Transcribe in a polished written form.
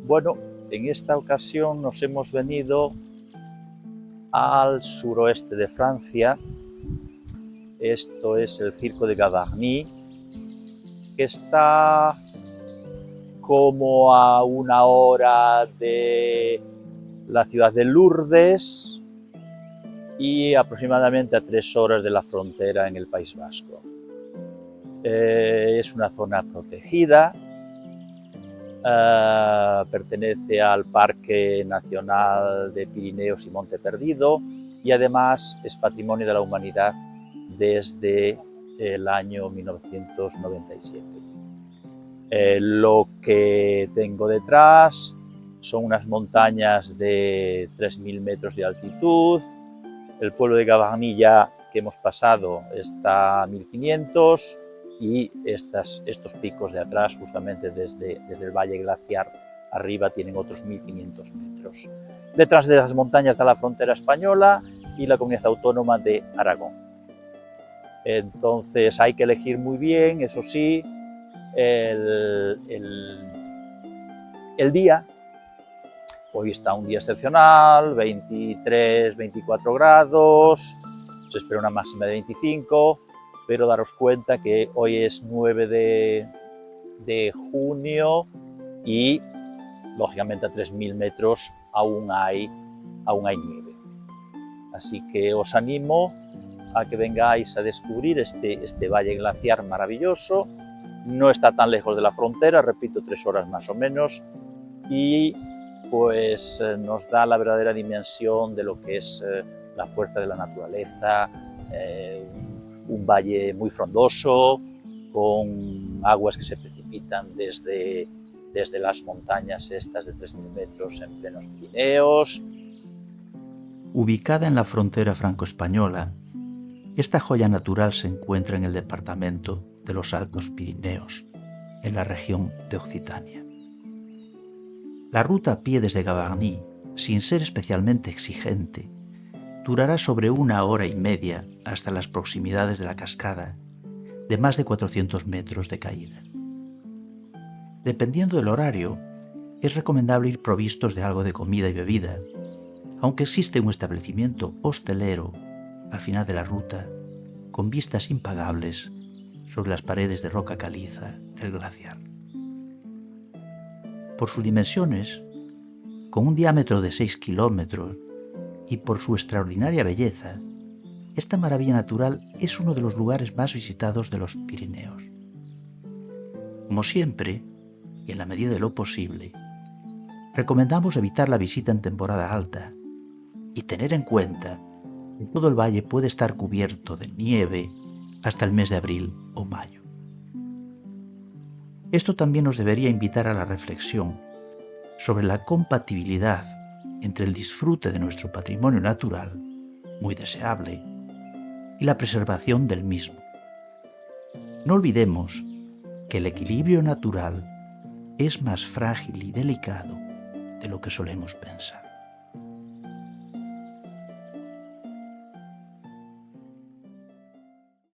Bueno, en esta ocasión nos hemos venido al suroeste de Francia. Esto es el Circo de Gavarnie, que está como a 1 hora de la ciudad de Lourdes y aproximadamente a 3 horas de la frontera en el País Vasco. Es una zona protegida, pertenece al Parque Nacional de Pirineos y Monte Perdido y además es Patrimonio de la Humanidad desde el año 1997. Lo que tengo detrás son unas montañas de 3.000 metros de altitud. El pueblo de Gavarnie ya que hemos pasado está a 1.500 y estos picos de atrás, justamente desde el valle glaciar arriba, tienen otros 1.500 metros. Detrás de las montañas está la frontera española y la comunidad autónoma de Aragón. Entonces hay que elegir muy bien, eso sí, el día. Hoy está un día excepcional, 23, 24 grados, se espera una máxima de 25, pero daros cuenta que hoy es 9 de junio y, lógicamente, a 3.000 metros aún hay nieve. Así que os animo a que vengáis a descubrir este valle glaciar maravilloso. No está tan lejos de la frontera, repito, 3 horas más o menos, y pues nos da la verdadera dimensión de lo que es la fuerza de la naturaleza, un valle muy frondoso, con aguas que se precipitan desde las montañas estas de 3.000 metros en plenos Pirineos. Ubicada en la frontera franco-española, esta joya natural se encuentra en el departamento de los Altos Pirineos, en la región de Occitania. La ruta a pie desde Gavarnie, sin ser especialmente exigente, durará sobre 1 hora y media hasta las proximidades de la cascada, de más de 400 metros de caída. Dependiendo del horario, es recomendable ir provistos de algo de comida y bebida, aunque existe un establecimiento hostelero al final de la ruta con vistas impagables sobre las paredes de roca caliza del glaciar. Por sus dimensiones, con un diámetro de 6 kilómetros y por su extraordinaria belleza, esta maravilla natural es uno de los lugares más visitados de los Pirineos. Como siempre, y en la medida de lo posible, recomendamos evitar la visita en temporada alta y tener en cuenta que todo el valle puede estar cubierto de nieve hasta el mes de abril o mayo. Esto también nos debería invitar a la reflexión sobre la compatibilidad entre el disfrute de nuestro patrimonio natural, muy deseable, y la preservación del mismo. No olvidemos que el equilibrio natural es más frágil y delicado de lo que solemos pensar.